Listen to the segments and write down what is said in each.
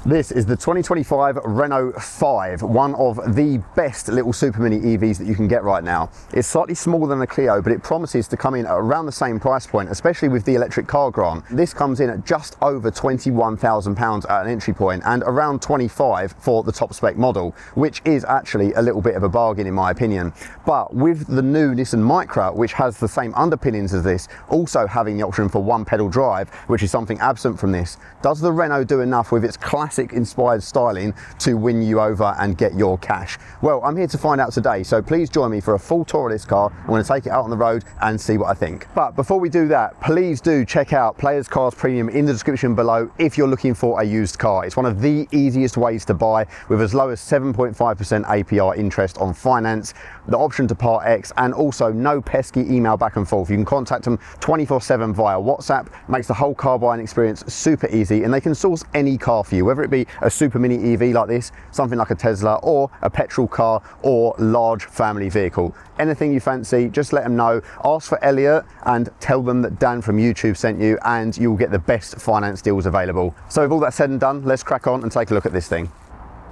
This is the 2025 Renault 5, one of the best little super mini EVs that you can get right now. It's slightly smaller than the Clio, but it promises to come in at around the same price point, especially with the electric car grant. This comes in at just over £21,000 at an entry point and around 25 for the top spec model, which is actually a little bit of a bargain in my opinion. But with the new Nissan Micra, which has the same underpinnings as this, also having the option for one pedal drive, which is something absent from this, does the Renault do enough with its classic inspired styling to win you over and get your cash? Well, I'm here to find out today, so please join me for a full tour of this car. I'm going to take it out on the road and see what I think. But before we do that, please do check out Players Cars Premium in the description below if you're looking for a used car. It's one of the easiest ways to buy, with as low as 7.5% APR interest on finance, the option to Part X, and also no pesky email back and forth. You can contact them 24/7 via WhatsApp. Makes the whole car buying experience super easy, and they can source any car for you, whether it be a super mini EV like this, something like a Tesla, or a petrol car, or large family vehicle. Anything you fancy, just let them know. Ask for Elliot and tell them that Dan from YouTube sent you, and you'll get the best finance deals available. So with all that said and done, let's crack on and take a look at this thing.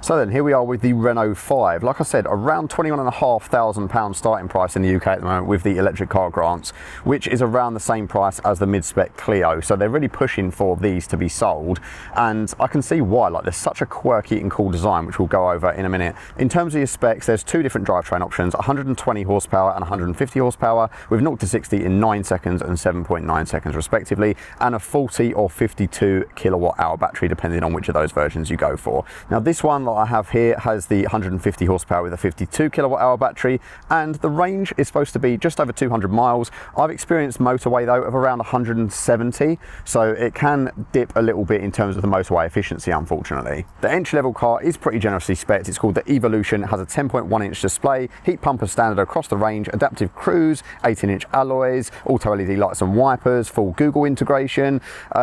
So then, here we are with the Renault 5. Like I said, around £21,500 starting price in the UK at the moment with the electric car grants, which is around the same price as the mid-spec Clio. So they're really pushing for these to be sold, and I can see why. Like, there's such a quirky and cool design, which we'll go over in a minute. In terms of your specs, there's two different drivetrain options, 120 horsepower and 150 horsepower, with 0 to 60 in 9 seconds and 7.9 seconds respectively, and a 40 or 52 kilowatt hour battery, depending on which of those versions you go for. Now, this one I have here has the 150 horsepower with a 52 kilowatt hour battery, and the range is supposed to be just over 200 miles. I've experienced motorway though of around 170, so it can dip a little bit in terms of the motorway efficiency, unfortunately. The entry level car is pretty generously spec'd. It's called the Evolution. It has a 10.1 inch display, heat pump as standard across the range, adaptive cruise, 18-inch alloys, auto LED lights and wipers, full Google integration.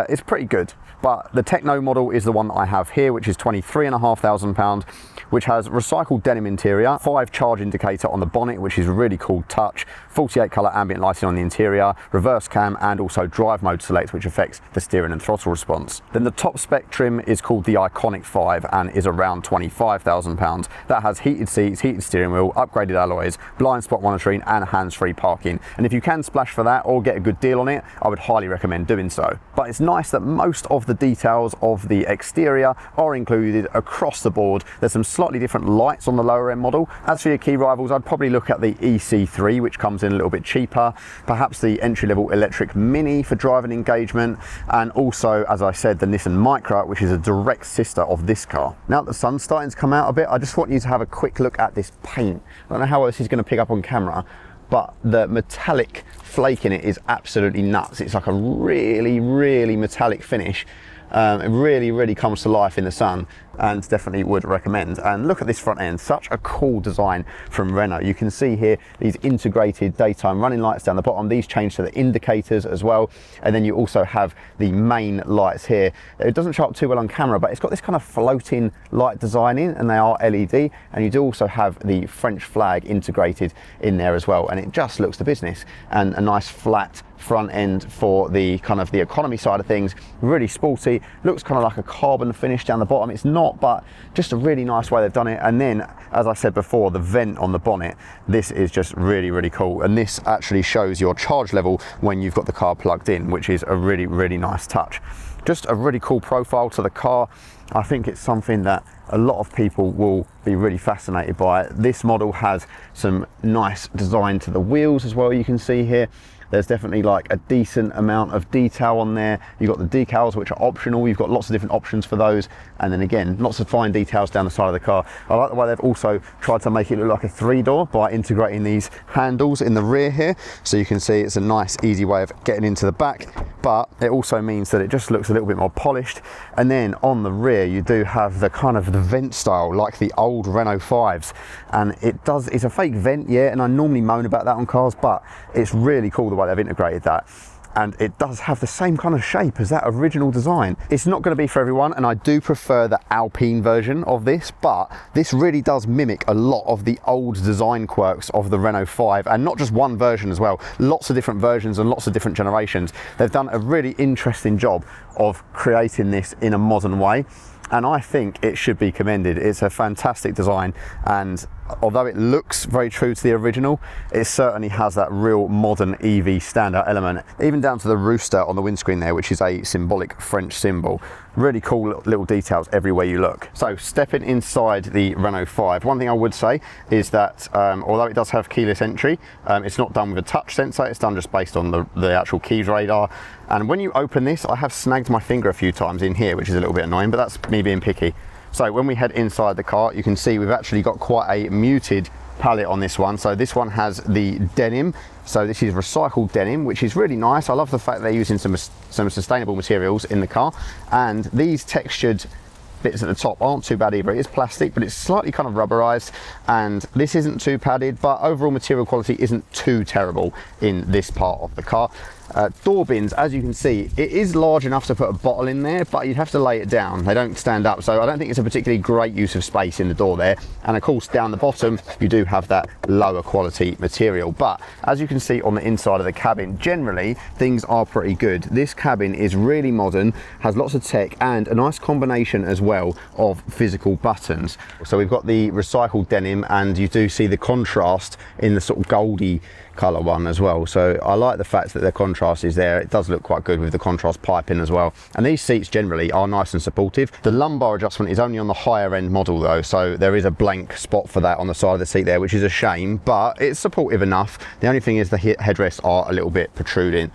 It's pretty good. But the Techno model is the one that I have here, which is £23,500, which has recycled denim interior, 5 charge indicator on the bonnet, which is a really cool touch, 48 colour ambient lighting on the interior, reverse cam, and also drive mode select, which affects the steering and throttle response. Then the top spec trim is called the Iconic 5 and is around £25,000. That has heated seats, heated steering wheel, upgraded alloys, blind spot monitoring, and hands-free parking. And if you can splash for that or get a good deal on it, I would highly recommend doing so. But it's nice that most of the details of the exterior are included across the board. There's some slightly different lights on the lower end model. As for your key rivals, I'd probably look at the EC3, which comes in a little bit cheaper, perhaps the entry-level electric Mini for driving engagement, and also, as I said, the Nissan Micra, which is a direct sister of this car. Now that the sun's starting to come out a bit, I just want you to have a quick look at this paint. I don't know how else is going to pick up on camera, but the metallic flake in it is absolutely nuts. It's like a really, really metallic finish. It really comes to life in the sun, and definitely would recommend. And look at this front end, such a cool design from Renault. You can see here these integrated daytime running lights down the bottom. These change to the indicators as well, and then you also have the main lights here. It doesn't show up too well on camera, but it's got this kind of floating light design in, and they are LED, and you do also have the French flag integrated in there as well, and it just looks the business. And a nice flat front end for the kind of the economy side of things, really sporty, looks kind of like a carbon finish down the bottom. It's not, but just a really nice way they've done it. And then, as I said before, the vent on the bonnet, this is just really cool, and this actually shows your charge level when you've got the car plugged in, which is a really nice touch. Just a really cool profile to the car. I think it's something that a lot of people will be really fascinated by. This model has some nice design to the wheels as well, you can see here. There's definitely like a decent amount of detail on there. You've got the decals, which are optional. You've got lots of different options for those. And then again, lots of fine details down the side of the car. I like the way they've also tried to make it look like a 3-door by integrating these handles in the rear here. So you can see it's a nice, easy way of getting into the back, but it also means that it just looks a little bit more polished. And then on the rear, you do have the kind of the vent style, like the old Renault 5s. And it's a fake vent, yeah, and I normally moan about that on cars, but it's really cool the way they've integrated that. and it does have the same kind of shape as that original design. It's not going to be for everyone, and I do prefer the Alpine version of this, but this really does mimic a lot of the old design quirks of the Renault 5, and not just one version as well, lots of different versions and lots of different generations. They've done a really interesting job of creating this in a modern way. and I think it should be commended. It's a fantastic design, and although it looks very true to the original, it certainly has that real modern EV standout element, even down to the rooster on the windscreen there, which is a symbolic French symbol. Really cool little details everywhere you look. So stepping inside the Renault 5, one thing I would say is that although it does have keyless entry, it's not done with a touch sensor, it's done just based on the actual keys radar. And when you open this, I have snagged my finger a few times in here, which is a little bit annoying, but that's me being picky. So when we head inside the car, you can see we've actually got quite a muted palette on this one. So this one has the denim. So this is recycled denim, which is really nice. I love the fact they're using some sustainable materials in the car. And these textured bits at the top aren't too bad either. It is plastic, but it's slightly kind of rubberized, and this isn't too padded, but overall material quality isn't too terrible in this part of the car. Door bins, as you can see, it is large enough to put a bottle in there, but you'd have to lay it down. They don't stand up, so I don't think it's a particularly great use of space in the door there. And of course, down the bottom, you do have that lower quality material. But as you can see on the inside of the cabin, generally, things are pretty good. This cabin is really modern, has lots of tech, and a nice combination as well of physical buttons. So we've got the recycled denim, and you do see the contrast in the sort of goldy colour one as well. So I like the fact that the contrast is there. It does look quite good with the contrast piping as well. And these seats generally are nice and supportive. The lumbar adjustment is only on the higher end model though, so there is a blank spot for that on the side of the seat there, which is a shame, but it's supportive enough. The only thing is the headrests are a little bit protruding.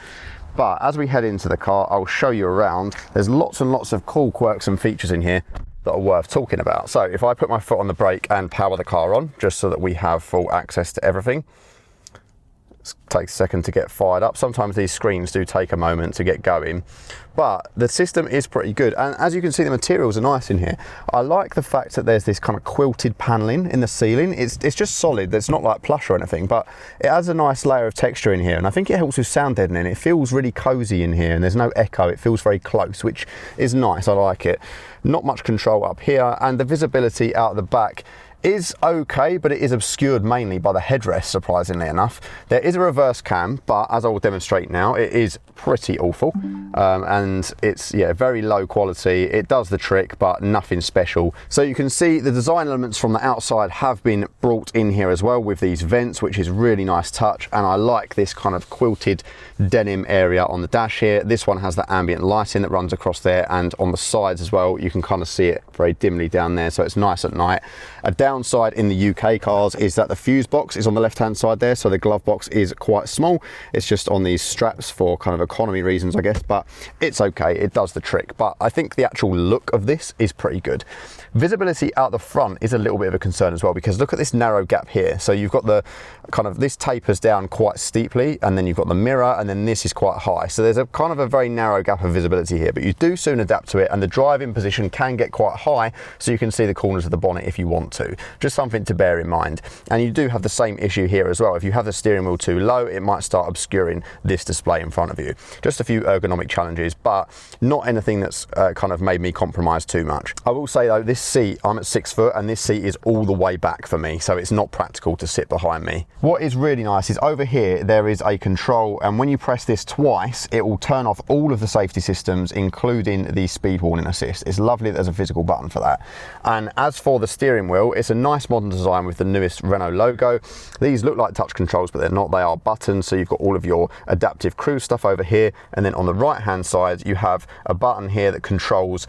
But as we head into the car, I'll show you around. There's lots and lots of cool quirks and features in here that are worth talking about. So if I put my foot on the brake and power the car on, just so that we have full access to everything. It takes a second to get fired up. Sometimes these screens do take a moment to get going, but the system is pretty good. And as you can see, the materials are nice in here. I like the fact that there's this kind of quilted paneling in the ceiling. It's just solid. It's not like plush or anything, but it adds a nice layer of texture in here. And I think it helps with sound deadening. It feels really cozy in here, and there's no echo. It feels very close, which is nice. I like it. Not much control up here, and the visibility out the back is okay, but it is obscured mainly by the headrest, surprisingly enough. There is a reverse cam, but as I will demonstrate now, it is pretty awful. And it's, yeah, very low quality. It does the trick, but nothing special. So you can see the design elements from the outside have been brought in here as well with these vents, which is really nice touch. And I like this kind of quilted denim area on the dash here. This one has the ambient lighting that runs across there, and on the sides as well, you can kind of see it very dimly down there, so it's nice at night. A downside in the UK cars is that the fuse box is on the left hand side there, so the glove box is quite small. It's just on these straps for kind of economy reasons, I guess, but it's okay, it does the trick. But I think the actual look of this is pretty good. Visibility out the front is a little bit of a concern as well, because look at this narrow gap here. So you've got the kind of, this tapers down quite steeply, and then you've got the mirror, and then this is quite high. So there's a kind of a very narrow gap of visibility here, but you do soon adapt to it, and the driving position can get quite high, so you can see the corners of the bonnet if you want to. Just something to bear in mind. And you do have the same issue here as well. If you have the steering wheel too low, it might start obscuring this display in front of you. Just a few ergonomic challenges, but not anything that's kind of made me compromise too much. I will say though, this seat, I'm at 6 foot, and this seat is all the way back for me, so it's not practical to sit behind me. What is really nice is over here there is a control, and when you press this twice, it will turn off all of the safety systems, including the speed warning assist. It's lovely that there's a physical button for that. And as for the steering wheel, it's a nice modern design with the newest Renault logo. These look like touch controls, but they're not. They are buttons, so you've got all of your adaptive cruise stuff over here, and then on the right hand side you have a button here that controls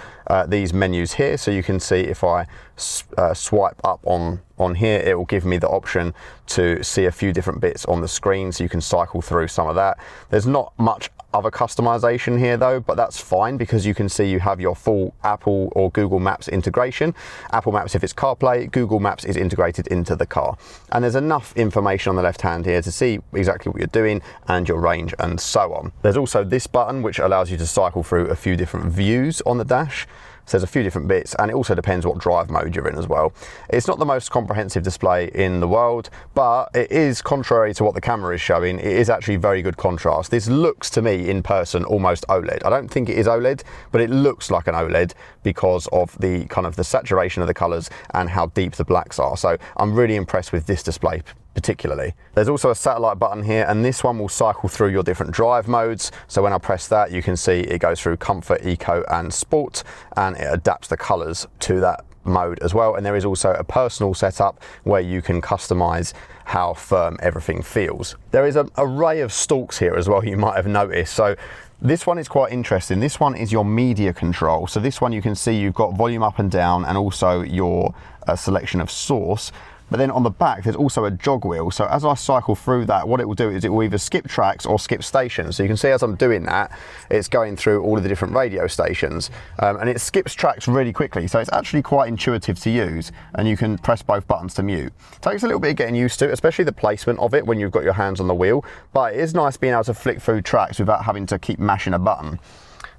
these menus here. So you can see if I swipe up on here, it will give me the option to see a few different bits on the screen, so you can cycle through some of that. There's not much other customization here though, but that's fine, because you can see you have your full Apple or Google Maps integration. Apple Maps if it's CarPlay, Google Maps is integrated into the car. And there's enough information on the left hand here to see exactly what you're doing and your range and so on. There's also this button which allows you to cycle through a few different views on the dash. So there's a few different bits, and it also depends what drive mode you're in as well. It's not the most comprehensive display in the world, but it is, contrary to what the camera is showing, it is actually very good contrast. This looks to me in person almost OLED. I don't think it is OLED, but it looks like an OLED because of the kind of the saturation of the colors and how deep the blacks are. So I'm really impressed with this display particularly. There's also a satellite button here, and this one will cycle through your different drive modes. So when I press that, you can see it goes through comfort, eco and sport, and it adapts the colors to that mode as well. And there is also a personal setup where you can customize how firm everything feels. There is an array of stalks here as well, you might have noticed. So this one is quite interesting. This one is your media control. So this one, you can see you've got volume up and down, and also your selection of source. But then on the back, there's also a jog wheel. So as I cycle through that, what it will do is it will either skip tracks or skip stations. So you can see as I'm doing that, it's going through all of the different radio stations, and it skips tracks really quickly. So it's actually quite intuitive to use, and you can press both buttons to mute. It takes a little bit of getting used to, especially the placement of it when you've got your hands on the wheel, but it is nice being able to flick through tracks without having to keep mashing a button.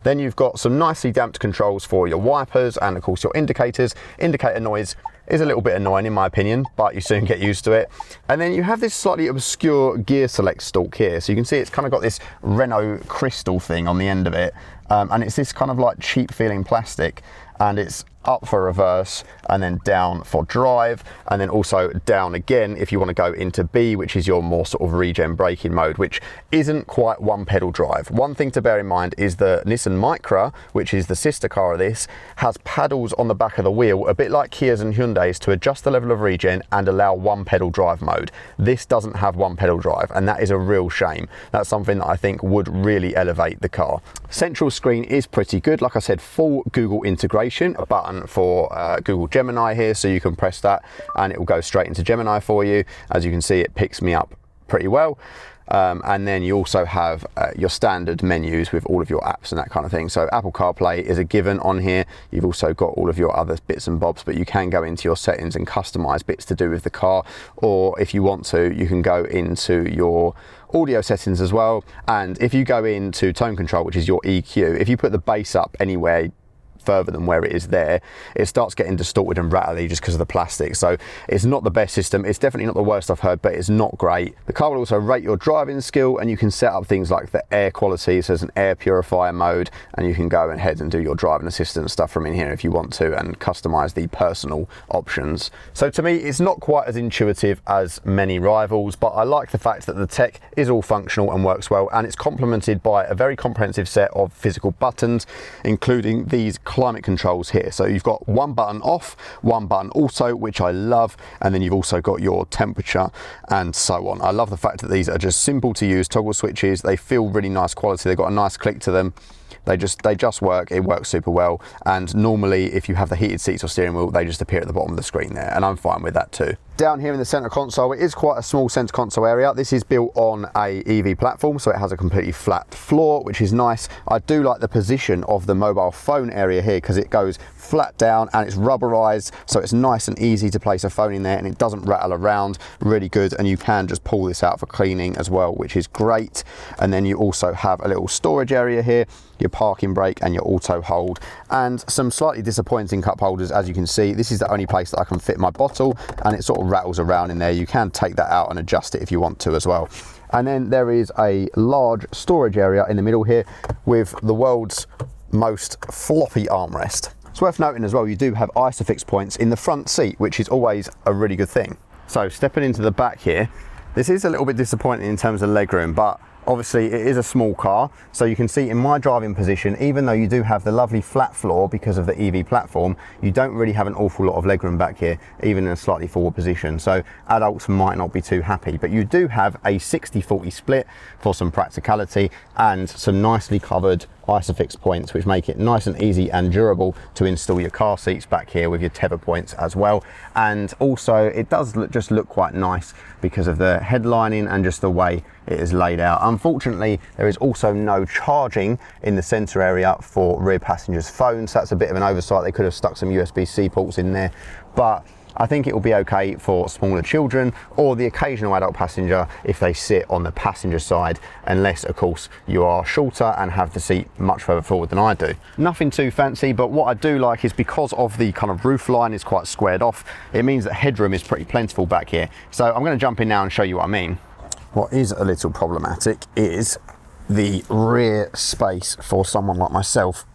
Then you've got some nicely damped controls for your wipers and of course your indicators. Indicator noise is a little bit annoying in my opinion, but you soon get used to it. And then you have this slightly obscure gear select stalk here. So you can see it's kind of got this Renault crystal thing on the end of it. And it's this kind of like cheap feeling plastic, and it's up for reverse and then down for drive, and then also down again if you want to go into B, which is your more sort of regen braking mode, which isn't quite one pedal drive. One thing to bear in mind is the Nissan Micra, which is the sister car of this, has paddles on the back of the wheel, a bit like Kias and Hyundais, to adjust the level of regen and allow one pedal drive mode. This doesn't have one pedal drive, and that is a real shame. That's something that I think would really elevate the car. Central screen is pretty good. Like I said, full Google integration, a button for Google Gemini here, so you can press that and it will go straight into Gemini for you. As you can see, it picks me up pretty well. And then you also have your standard menus with all of your apps and that kind of thing. So Apple CarPlay is a given on here. You've also got all of your other bits and bobs, but you can go into your settings and customize bits to do with the car. Or if you want to, you can go into your audio settings as well. And if you go into tone control, which is your EQ, if you put the bass up anywhere further than where it is there, it starts getting distorted and rattly just because of the plastic. So it's not the best system. It's definitely not the worst I've heard, but it's not great. The car will also rate your driving skill, and you can set up things like the air quality. So there's an air purifier mode, and you can go ahead and do your driving assistance stuff from in here if you want to, and customize the personal options. So to me, it's not quite as intuitive as many rivals, but I like the fact that the tech is all functional and works well, and it's complemented by a very comprehensive set of physical buttons, including these climate controls here. So you've got one button off, one button auto, which I love, and then you've also got your temperature and so on. I love the fact that these are just simple to use toggle switches. They feel really nice quality. They've got a nice click to them. They just work. It works super well. And normally, if you have the heated seats or steering wheel, they just appear at the bottom of the screen there, and I'm fine with that too. Down here in the center console, it is quite a small center console area. This is built on a EV platform, so it has a completely flat floor, which is nice. I do like the position of the mobile phone area here because it goes flat down and it's rubberized, so it's nice and easy to place a phone in there and it doesn't rattle around. Really good. And you can just pull this out for cleaning as well, which is great. And then you also have a little storage area here, your parking brake and your auto hold, and some slightly disappointing cup holders. As you can see, this is the only place that I can fit my bottle, and it sort of rattles around in there. You can take that out and adjust it if you want to as well. And then there is a large storage area in the middle here with the world's most floppy armrest. It's worth noting as well, you do have ISOFIX points in the front seat, which is always a really good thing. So stepping into the back here, this is a little bit disappointing in terms of legroom, but obviously it is a small car, so you can see in my driving position, even though you do have the lovely flat floor because of the EV platform, you don't really have an awful lot of legroom back here, even in a slightly forward position. So adults might not be too happy, but you do have a 60-40 split for some practicality and some nicely covered ISOFIX points, which make it nice and easy and durable to install your car seats back here with your tether points as well. And also it does just look quite nice because of the headlining and just the way it is laid out. Unfortunately, there is also no charging in the center area for rear passengers' phones. That's a bit of an oversight. They could have stuck some USB-C ports in there, but I think it will be okay for smaller children or the occasional adult passenger if they sit on the passenger side, unless of course you are shorter and have the seat much further forward than I do. Nothing too fancy, but what I do like is because of the kind of roof line is quite squared off, it means that headroom is pretty plentiful back here. So I'm going to jump in now and show you what I mean. What is a little problematic is the rear space for someone like myself.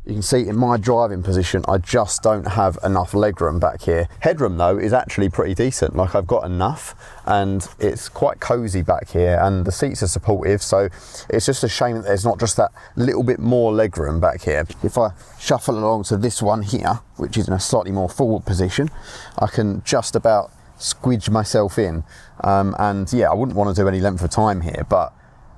You can see in my driving position, I just don't have enough legroom back here. Headroom though is actually pretty decent. Like I've got enough and it's quite cozy back here and the seats are supportive. So it's just a shame that there's not just that little bit more legroom back here. If I shuffle along to this one here, which is in a slightly more forward position, I can just about squidge myself in. And yeah, I wouldn't want to do any length of time here, but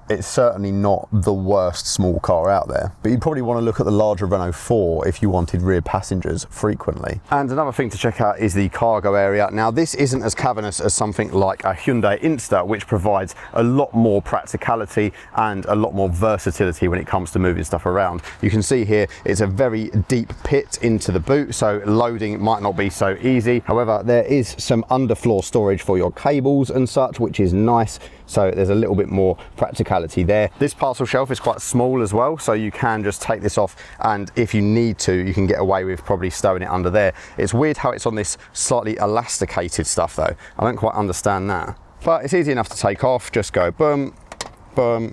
it's certainly not the worst small car out there. But you'd probably want to look at the larger Renault 4 if you wanted rear passengers frequently. And another thing to check out is the cargo area. Now this isn't as cavernous as something like a Hyundai Insta, which provides a lot more practicality and a lot more versatility when it comes to moving stuff around. You can see here it's a very deep pit into the boot, so loading might not be so easy. However, there is some underfloor storage for your cables and such, which is nice. So there's a little bit more practicality there. This parcel shelf is quite small as well, so you can just take this off, and if you need to, you can get away with probably stowing it under there. It's weird how it's on this slightly elasticated stuff though. I don't quite understand that. But it's easy enough to take off. Just go boom, boom,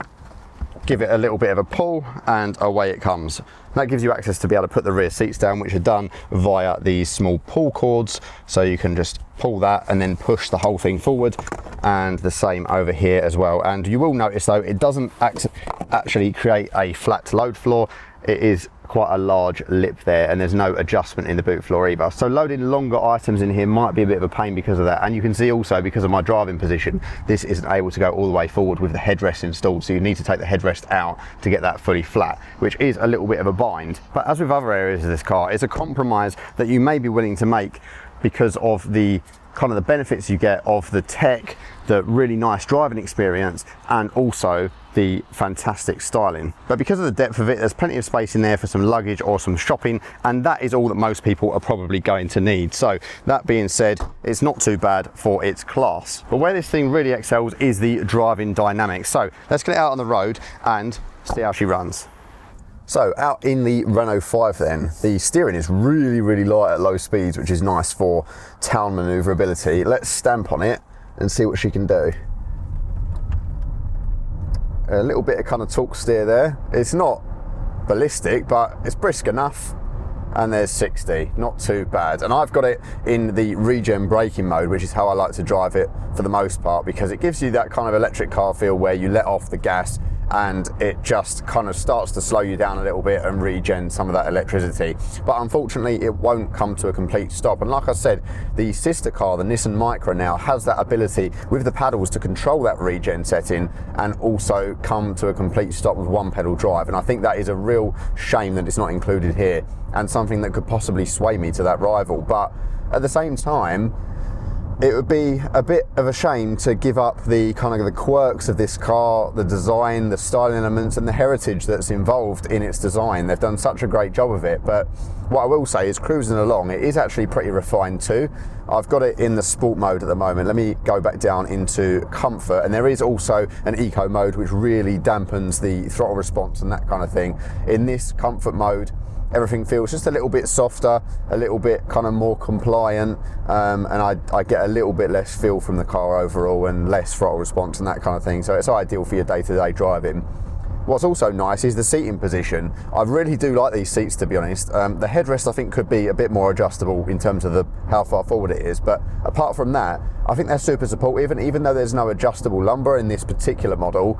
give it a little bit of a pull, and away it comes. That gives you access to be able to put the rear seats down, which are done via these small pull cords. So you can just pull that and then push the whole thing forward, and the same over here as well. And you will notice though, it doesn't actually create a flat load floor. It is quite a large lip there, and there's no adjustment in the boot floor either. So loading longer items in here might be a bit of a pain because of that. And you can see also, because of my driving position, this isn't able to go all the way forward with the headrest installed. So you need to take the headrest out to get that fully flat, which is a little bit of a bind. But as with other areas of this car, it's a compromise that you may be willing to make because of the kind of the benefits you get of the tech, the really nice driving experience, and also the fantastic styling. But because of the depth of it, there's plenty of space in there for some luggage or some shopping, and that is all that most people are probably going to need. So that being said, it's not too bad for its class. But where this thing really excels is the driving dynamics. So let's get it out on the road and see how she runs. So out in the Renault 5 then, the steering is really, really light at low speeds, which is nice for town manoeuvrability. Let's stamp on it and see what she can do. A little bit of kind of torque steer there. It's not ballistic, but it's brisk enough. And there's 60, not too bad. And I've got it in the regen braking mode, which is how I like to drive it for the most part, because it gives you that kind of electric car feel where you let off the gas and it just kind of starts to slow you down a little bit and regen some of that electricity. But unfortunately, it won't come to a complete stop. And like I said, the sister car, the Nissan Micra, now has that ability with the paddles to control that regen setting and also come to a complete stop with one pedal drive. And I think that is a real shame that it's not included here, and something that could possibly sway me to that rival. But at the same time, it would be a bit of a shame to give up the kind of the quirks of this car, the design, the styling elements, and the heritage that's involved in its design. They've done such a great job of it. But what I will say is, cruising along, it is actually pretty refined too. I've got it in the sport mode at the moment. Let me go back down into comfort, and there is also an eco mode which really dampens the throttle response and that kind of thing. In this comfort mode, everything feels just a little bit softer, a little bit kind of more compliant, and I get a little bit less feel from the car overall and less throttle response and that kind of thing. So it's ideal for your day-to-day driving. What's also nice is the seating position. I really do like these seats, to be honest. The headrest, I think, could be a bit more adjustable in terms of how far forward it is, but apart from that, I think they're super supportive. And even though there's no adjustable lumbar in this particular model,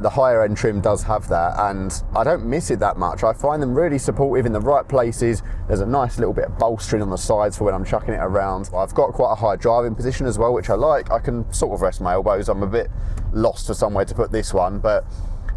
the higher end trim does have that, and I don't miss it that much. I find them really supportive in the right places. There's a nice little bit of bolstering on the sides for when I'm chucking it around. I've got quite a high driving position as well, which I like. I can sort of rest my elbows. I'm a bit lost for somewhere to put this one, but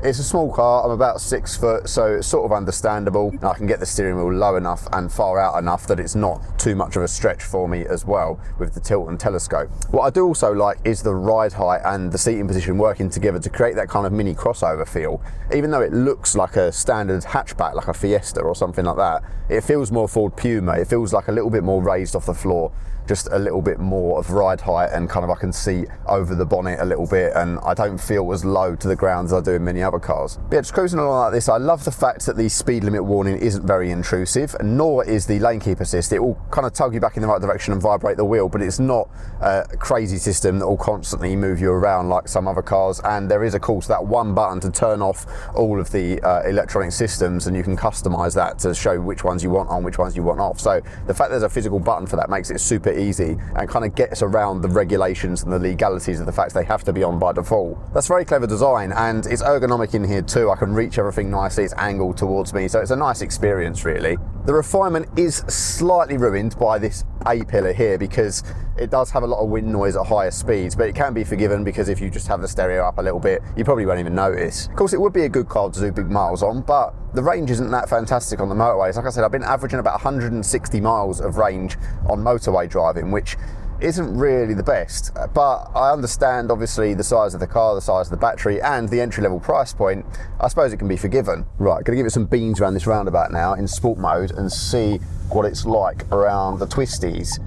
it's a small car. I'm about 6 foot, so it's sort of understandable. I can get the steering wheel low enough and far out enough that it's not too much of a stretch for me as well with the tilt and telescope. What I do also like is the ride height and the seating position working together to create that kind of mini crossover feel. Even though it looks like a standard hatchback, like a Fiesta or something like that, it feels more Ford Puma. It feels like a little bit more raised off the floor. just a little bit more of ride height, and kind of I can see over the bonnet a little bit, and I don't feel as low to the ground as I do in many other cars. But yeah, just cruising along like this, I love the fact that the speed limit warning isn't very intrusive, nor is the lane keep assist. It will kind of tug you back in the right direction and vibrate the wheel, but it's not a crazy system that will constantly move you around like some other cars. And there is, of course, that one button to turn off all of the electronic systems, and you can customize that to show which ones you want on, which ones you want off. So the fact there's a physical button for that makes it super easy and kind of gets around the regulations and the legalities of the fact they have to be on by default. That's very clever design, and it's ergonomic in here too. I can reach everything nicely, it's angled towards me, so it's a nice experience really. The refinement is slightly ruined by this A-pillar here, because it does have a lot of wind noise at higher speeds, but it can be forgiven because if you just have the stereo up a little bit, you probably won't even notice. Of course, it would be a good car to do big miles on, but the range isn't that fantastic on the motorways. Like I said, I've been averaging about 160 miles of range on motorway driving, which isn't really the best, but I understand obviously the size of the car, the size of the battery, and the entry-level price point. I suppose it can be forgiven. Right, gonna give it some beans around this roundabout now in sport mode and see what it's like around the twisties.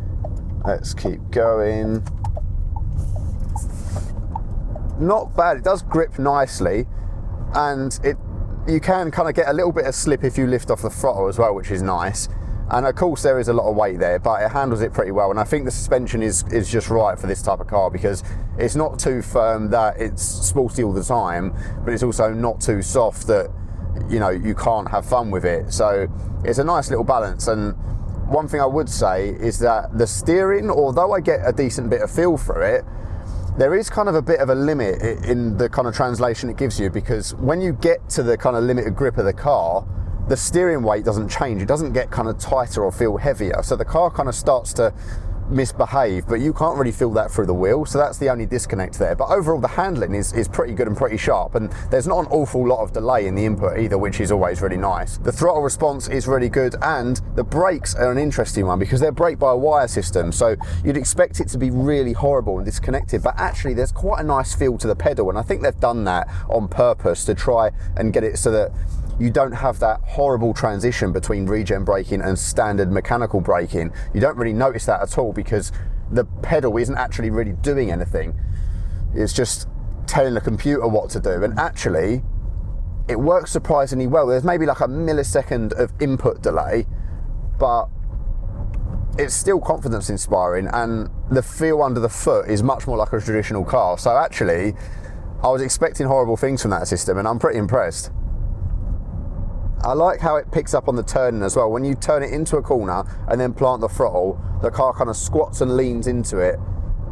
Let's keep going. Not bad, it does grip nicely, and you can kind of get a little bit of slip if you lift off the throttle as well, which is nice. And of course there is a lot of weight there, but it handles it pretty well, and I think the suspension is just right for this type of car, because it's not too firm that it's sporty all the time, but it's also not too soft that, you know, you can't have fun with it. So it's a nice little balance. And one thing I would say is that the steering, although I get a decent bit of feel for it, there is kind of a bit of a limit in the kind of translation it gives you, because when you get to the kind of limited grip of the car, the steering weight doesn't change. It doesn't get kind of tighter or feel heavier. So the car kind of starts to misbehave, but you can't really feel that through the wheel. So that's the only disconnect there. But overall, the handling is pretty good and pretty sharp. And there's not an awful lot of delay in the input either, which is always really nice. The throttle response is really good. And the brakes are an interesting one, because they're brake-by-wire system. So you'd expect it to be really horrible and disconnected. But actually, there's quite a nice feel to the pedal. And I think they've done that on purpose to try and get it so that you don't have that horrible transition between regen braking and standard mechanical braking. You don't really notice that at all, because the pedal isn't actually really doing anything. It's just telling the computer what to do. And actually, it works surprisingly well. There's maybe like a millisecond of input delay, but it's still confidence inspiring, and the feel under the foot is much more like a traditional car. So actually, I was expecting horrible things from that system, and I'm pretty impressed. I like how it picks up on the turning as well. When you turn it into a corner and then plant the throttle, the car kind of squats and leans into it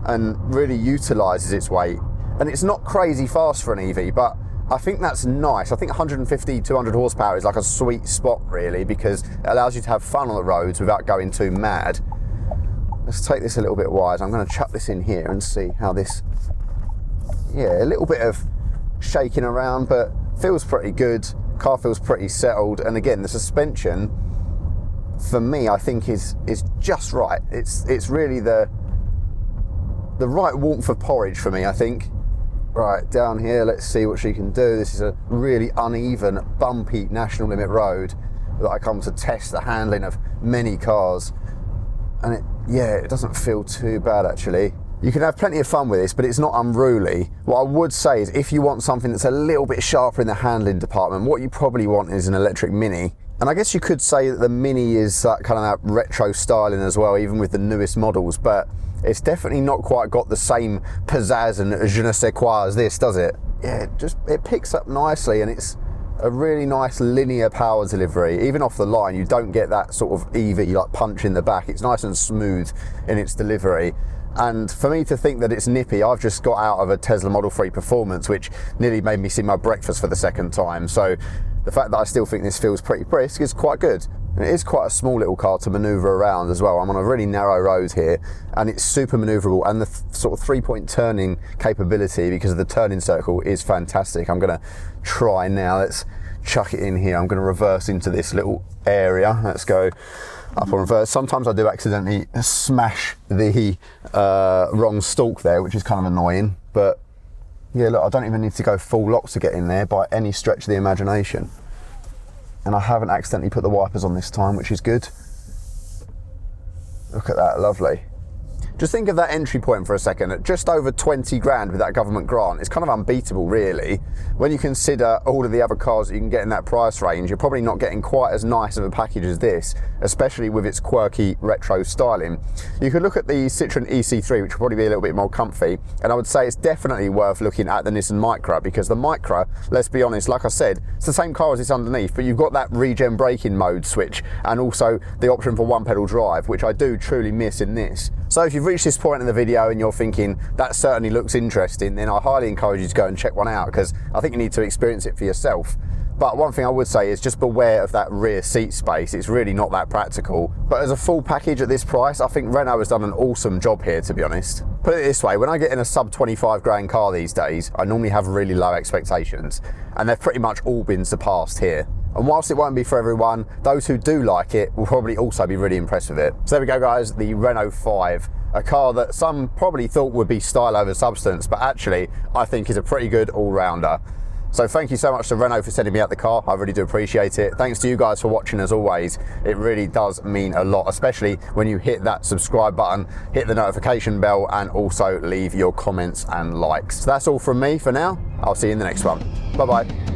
and really utilises its weight. And it's not crazy fast for an EV, but I think that's nice. I think 150, 200 horsepower is like a sweet spot really, because it allows you to have fun on the roads without going too mad. Let's take this a little bit wide. I'm going to chuck this in here and see how this, yeah, a little bit of shaking around, but feels pretty good. Car feels pretty settled, and again, the suspension for me I think is just right. It's really the right warmth of porridge for me, I think. Right, down here, let's see what she can do. This is a really uneven, bumpy national limit road that I come to test the handling of many cars, and it doesn't feel too bad actually. You can have plenty of fun with this, but it's not unruly. What I would say is, if you want something that's a little bit sharper in the handling department, what you probably want is an electric Mini. And I guess you could say that the Mini is that kind of that retro styling as well, even with the newest models, but it's definitely not quite got the same pizzazz and je ne sais quoi as this, does it? Yeah, it picks up nicely, and it's a really nice linear power delivery. Even off the line, you don't get that sort of EV like punch in the back. It's nice and smooth in its delivery. And for me to think that it's nippy, I've just got out of a Tesla Model 3 Performance, which nearly made me see my breakfast for the second time. So the fact that I still think this feels pretty brisk is quite good. And it is quite a small little car to manoeuvre around as well. I'm on a really narrow road here, and it's super manoeuvrable, and the sort of 3-point turning capability because of the turning circle is fantastic. I'm going to try now. Let's chuck it in here. I'm going to reverse into this little area. Let's go up and reverse. Sometimes I do accidentally smash the wrong stalk there, which is kind of annoying, but yeah, look, I don't even need to go full lock to get in there by any stretch of the imagination. And I haven't accidentally put the wipers on this time, which is good. Look at that, lovely. Just think of that entry point for a second. At just over 20 grand with that government grant, it's kind of unbeatable really. When you consider all of the other cars that you can get in that price range, you're probably not getting quite as nice of a package as this, especially with its quirky retro styling. You could look at the Citroen EC3, which will probably be a little bit more comfy, and I would say it's definitely worth looking at the Nissan Micra, because the Micra, let's be honest, like I said, it's the same car as it's underneath, but you've got that regen braking mode switch and also the option for one pedal drive, which I do truly miss in this. So if you've reached this point in the video and you're thinking that certainly looks interesting, then I highly encourage you to go and check one out, because I think you need to experience it for yourself. But one thing I would say is just beware of that rear seat space. It's really not that practical. But as a full package at this price, I think Renault has done an awesome job here, to be honest. Put it this way, when I get in a sub 25 grand car these days, I normally have really low expectations, and they've pretty much all been surpassed here. And whilst it won't be for everyone, those who do like it will probably also be really impressed with it. So there we go guys, the Renault 5, a car that some probably thought would be style over substance, but actually I think is a pretty good all-rounder. So thank you so much to Renault for sending me out the car. I really do appreciate it. Thanks to you guys for watching as always. It really does mean a lot, especially when you hit that subscribe button, hit the notification bell, and also leave your comments and likes. So that's all from me for now. I'll see you in the next one. Bye bye.